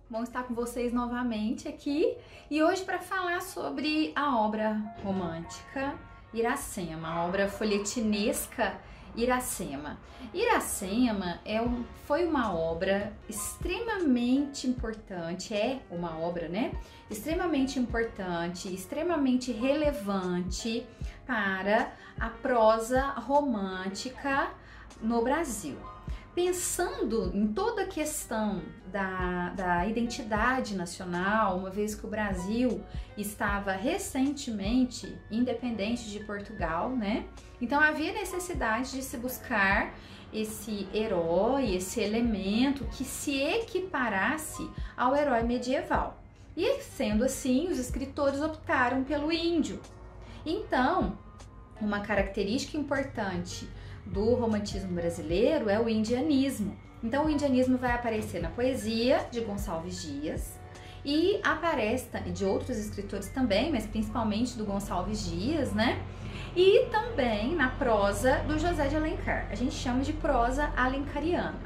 Bom estar com vocês novamente aqui e hoje para falar sobre a obra romântica Iracema, a obra folhetinesca Iracema. Iracema foi uma obra extremamente importante, é uma obra, né? Extremamente importante, extremamente relevante para a prosa romântica no Brasil. Pensando em toda a questão da identidade nacional, uma vez que o Brasil estava recentemente independente de Portugal, né? Então havia necessidade de se buscar esse herói, esse elemento que se equiparasse ao herói medieval. E sendo assim, os escritores optaram pelo índio. Então, uma característica importante do romantismo brasileiro é o indianismo. Então o indianismo vai aparecer na poesia de Gonçalves Dias e aparece de outros escritores também, mas principalmente do Gonçalves Dias, né? E também na prosa do José de Alencar. A gente chama de prosa alencariana.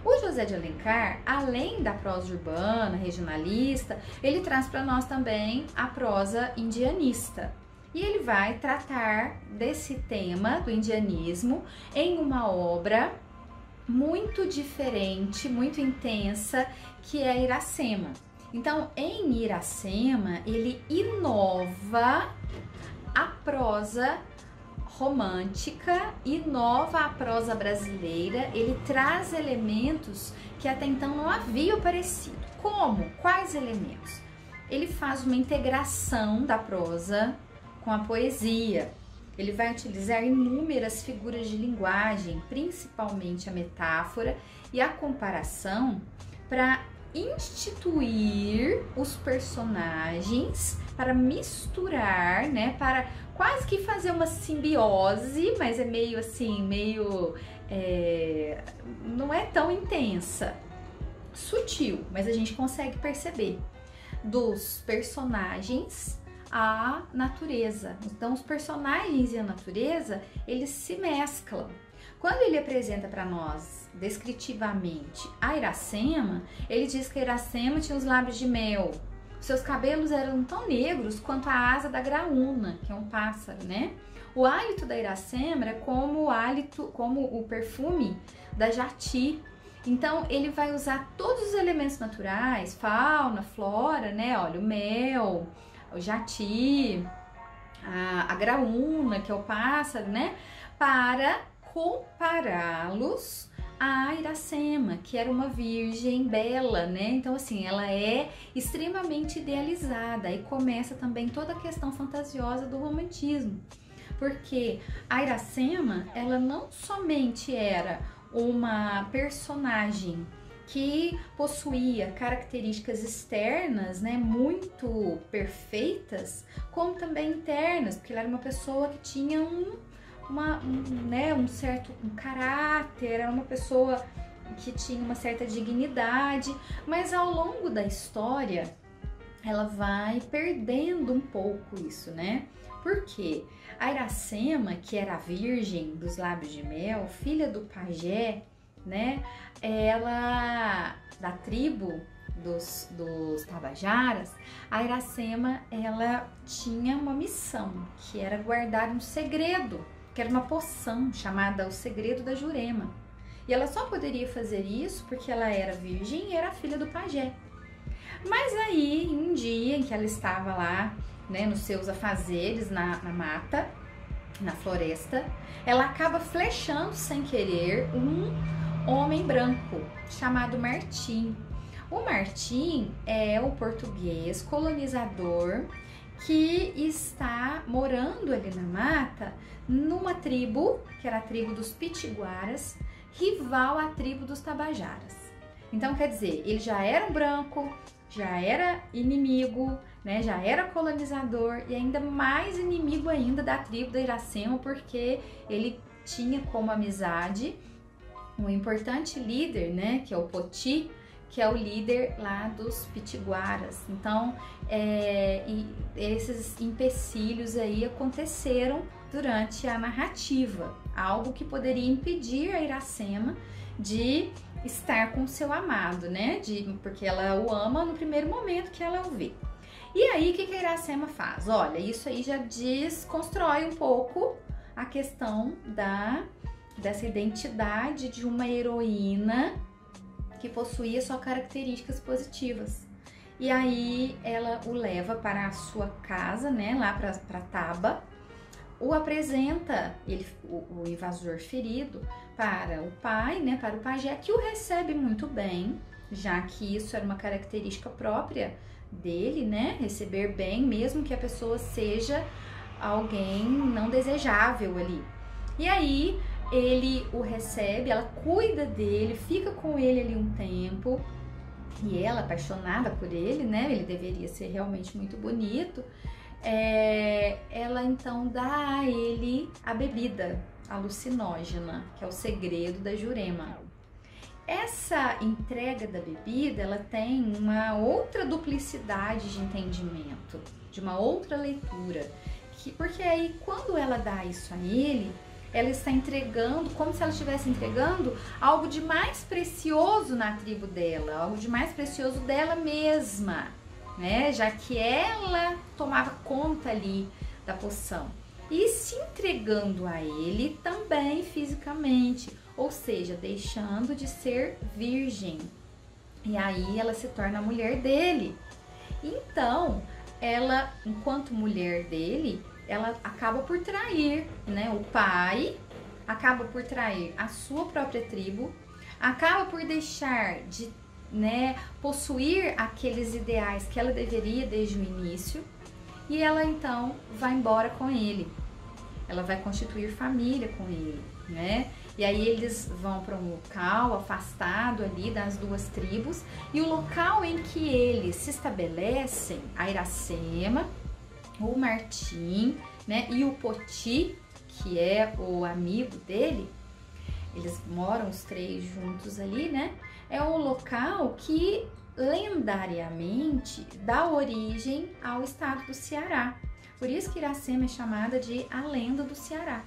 O José de Alencar, além da prosa urbana, regionalista, ele traz para nós também a prosa indianista. E ele vai tratar desse tema do indianismo em uma obra muito diferente, muito intensa, que é Iracema. Então, em Iracema, ele inova a prosa romântica, inova a prosa brasileira, ele traz elementos que até então não haviam aparecido. Como? Quais elementos? Ele faz uma integração da prosa com a poesia. Ele vai utilizar inúmeras figuras de linguagem, principalmente a metáfora e a comparação, para instituir os personagens, para misturar, né, para quase que fazer uma simbiose, mas é meio assim, não é tão intensa, sutil, mas a gente consegue perceber dos personagens a natureza. Então os personagens e a natureza, eles se mesclam. Quando ele apresenta para nós descritivamente a Iracema, ele diz que a Iracema tinha os lábios de mel, seus cabelos eram tão negros quanto a asa da graúna, que é um pássaro, né? O hálito da Iracema é como o perfume da jati. Então ele vai usar todos os elementos naturais, fauna, flora, né? Olha, o mel, o jati, a graúna, que é o pássaro, né? Para compará-los a Iracema, que era uma virgem bela, né? Então, assim, ela é extremamente idealizada. Aí começa também toda a questão fantasiosa do romantismo. Porque a Iracema, ela não somente era uma personagem que possuía características externas, né, muito perfeitas, como também internas, porque ela era uma pessoa que tinha um certo caráter, era uma pessoa que tinha uma certa dignidade, mas ao longo da história ela vai perdendo um pouco isso, né? Porque a Iracema, que era a virgem dos lábios de mel, filha do pajé, né? Ela, da tribo dos Tabajaras, a Iracema, ela tinha uma missão, que era guardar um segredo, que era uma poção chamada o segredo da Jurema. E ela só poderia fazer isso porque ela era virgem e era filha do pajé. Mas aí, um dia em que ela estava lá, né, nos seus afazeres na mata, na floresta, ela acaba flechando sem querer um homem branco chamado Martim. O Martim é o português colonizador que está morando ali na mata numa tribo, que era a tribo dos Pitiguaras, rival à tribo dos Tabajaras. Então, quer dizer, ele já era um branco, já era inimigo, né, já era colonizador e ainda mais inimigo ainda da tribo da Iracema, porque ele tinha como amizade um importante líder, né, que é o Poti, que é o líder lá dos Pitiguaras. Então, esses empecilhos aí aconteceram durante a narrativa, algo que poderia impedir a Iracema de estar com o seu amado, né? Porque ela o ama no primeiro momento que ela o vê. E aí, o que a Iracema faz? Olha, isso aí já desconstrói um pouco a questão dessa identidade de uma heroína que possuía só características positivas. E aí, ela o leva para a sua casa, né? Lá para Taba. O apresenta, o invasor ferido, para o pai, né, para o pajé, que o recebe muito bem, já que isso era uma característica própria dele, né, receber bem, mesmo que a pessoa seja alguém não desejável ali. E aí ele o recebe, ela cuida dele, fica com ele ali um tempo, e ela, apaixonada por ele, né, ele deveria ser realmente muito bonito, ela então dá a ele a bebida alucinógena, que é o segredo da Jurema. Essa entrega da bebida, ela tem uma outra duplicidade de entendimento, de uma outra leitura, porque aí quando ela dá isso a ele, ela está entregando, como se ela estivesse entregando algo de mais precioso na tribo dela, algo de mais precioso dela mesma, né? Já que ela tomava conta ali da poção. E se entregando a ele também fisicamente, ou seja, deixando de ser virgem. E aí ela se torna a mulher dele. Então, ela, enquanto mulher dele, ela acaba por trair, né, o pai, acaba por trair a sua própria tribo, acaba por deixar de, né, possuir aqueles ideais que ela deveria desde o início, e ela então vai embora com ele. Ela vai constituir família com ele, né? E aí eles vão para um local afastado ali das duas tribos, e o local em que eles se estabelecem, a Iracema, o Martim, né, e o Poti, que é o amigo dele, eles moram os três juntos ali, né? É um local que lendariamente dá origem ao estado do Ceará. Por isso que Iracema é chamada de a lenda do Ceará.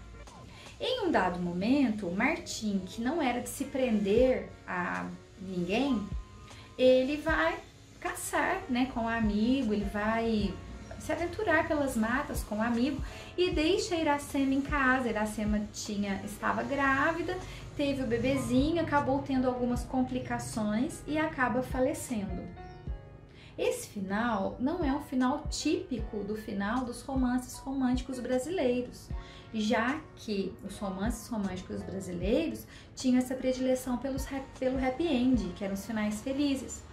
Em um dado momento, Martim, que não era de se prender a ninguém, ele vai caçar, né, com um amigo, ele vai se aventurar pelas matas com um amigo e deixa Iracema em casa. Iracema estava grávida, teve o bebezinho, acabou tendo algumas complicações e acaba falecendo. Esse final não é um final típico do final dos romances românticos brasileiros, já que os romances românticos brasileiros tinham essa predileção pelo happy end, que eram os finais felizes.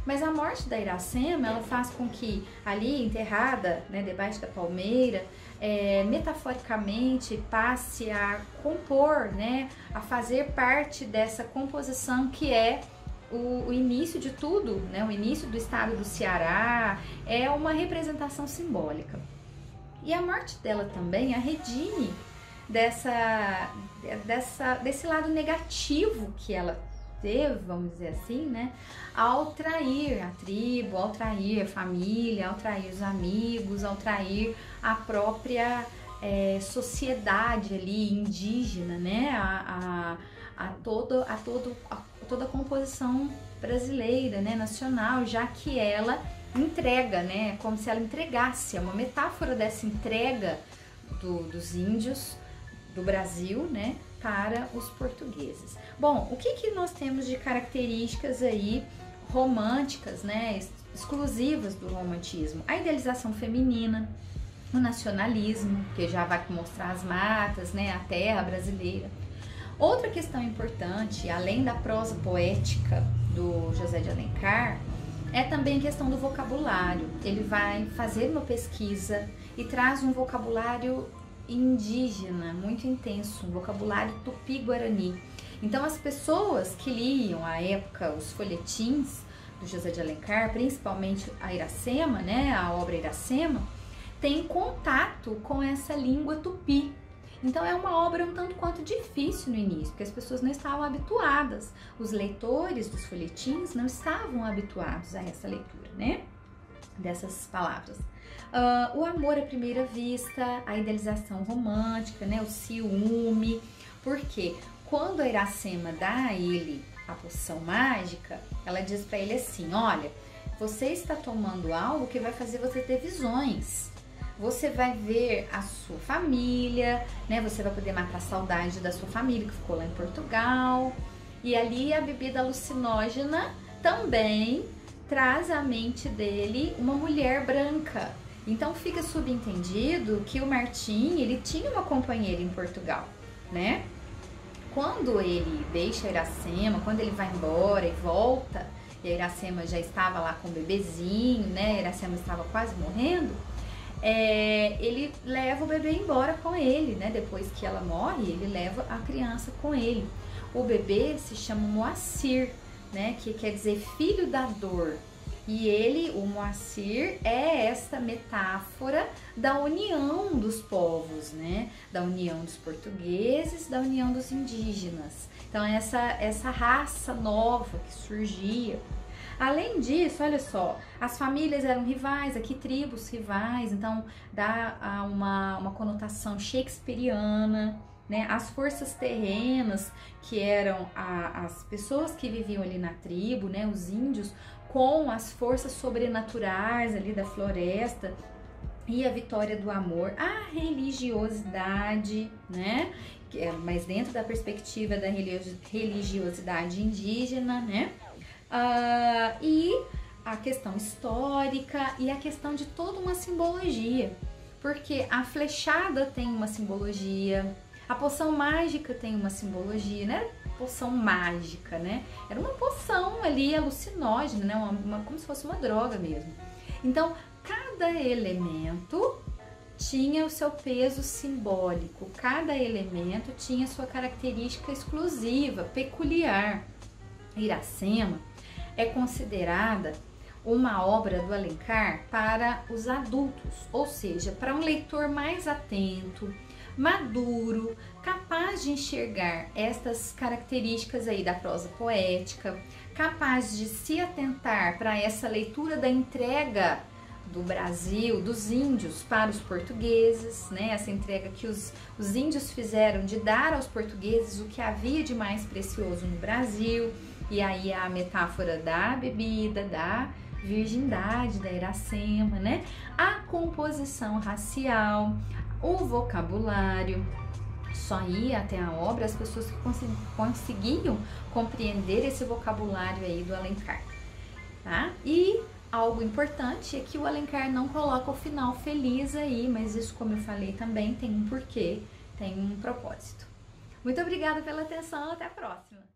Mas a morte da Iracema, ela faz com que ali, enterrada, né, debaixo da palmeira, metaforicamente passe a compor, né, a fazer parte dessa composição que é o início de tudo, né, o início do estado do Ceará, é uma representação simbólica. E a morte dela também a redime desse lado negativo que ela teve, vamos dizer assim, né, ao trair a tribo, ao trair a família, ao trair os amigos, ao trair a própria sociedade ali indígena, né, a toda a composição brasileira, né, nacional, já que ela entrega, né, como se ela entregasse, é uma metáfora dessa entrega dos índios do Brasil, né, para os portugueses. Bom, o que nós temos de características aí românticas, né, exclusivas do romantismo? A idealização feminina, o nacionalismo, que já vai mostrar as matas, né, a terra brasileira. Outra questão importante, além da prosa poética do José de Alencar, é também a questão do vocabulário. Ele vai fazer uma pesquisa e traz um vocabulário indígena muito intenso, um vocabulário tupi-guarani. Então as pessoas que liam à época os folhetins do José de Alencar, principalmente a Iracema, né, a obra Iracema, têm contato com essa língua tupi. Então é uma obra um tanto quanto difícil no início, porque as pessoas não estavam habituadas, os leitores dos folhetins não estavam habituados a essa leitura, né, dessas palavras. O amor à primeira vista, a idealização romântica, né, o ciúme, porque quando a Iracema dá a ele a poção mágica, ela diz para ele assim: olha, você está tomando algo que vai fazer você ter visões. Você vai ver a sua família, né? Você vai poder matar a saudade da sua família que ficou lá em Portugal. E ali a bebida alucinógena também traz à mente dele uma mulher branca. Então fica subentendido que o Martim, ele tinha uma companheira em Portugal, né? Quando ele deixa a Iracema, quando ele vai embora e volta, e a Iracema já estava lá com o bebezinho, né? A Iracema estava quase morrendo. Ele leva o bebê embora com ele, né? Depois que ela morre, ele leva a criança com ele. O bebê se chama Moacir, né? Que quer dizer filho da dor. E ele, o Moacir, é esta metáfora da união dos povos, né? Da união dos portugueses, da união dos indígenas. Então, essa raça nova que surgia. Além disso, olha só, as famílias eram rivais, aqui tribos rivais, então dá uma conotação shakespeariana, né? As forças terrenas, que eram as pessoas que viviam ali na tribo, né? Os índios, com as forças sobrenaturais ali da floresta e a vitória do amor, a religiosidade, né? Mas dentro da perspectiva da religiosidade indígena, né? E a questão histórica e a questão de toda uma simbologia, porque a flechada tem uma simbologia, a poção mágica tem uma simbologia, né? Poção mágica, né? Era uma poção ali alucinógena, né? Como se fosse uma droga mesmo. Então, cada elemento tinha o seu peso simbólico, cada elemento tinha sua característica exclusiva, peculiar. Iracema é considerada uma obra do Alencar para os adultos, ou seja, para um leitor mais atento, maduro, capaz de enxergar estas características aí da prosa poética, capaz de se atentar para essa leitura da entrega do Brasil, dos índios para os portugueses, né? Essa entrega que os índios fizeram de dar aos portugueses o que havia de mais precioso no Brasil. E aí a metáfora da bebida, da virgindade da Iracema, né? A composição racial, o vocabulário. Só ia até a obra as pessoas que conseguiam compreender esse vocabulário aí do Alencar, tá? E algo importante é que o Alencar não coloca o final feliz aí, mas isso, como eu falei, também tem um porquê, tem um propósito. Muito obrigada pela atenção, até a próxima!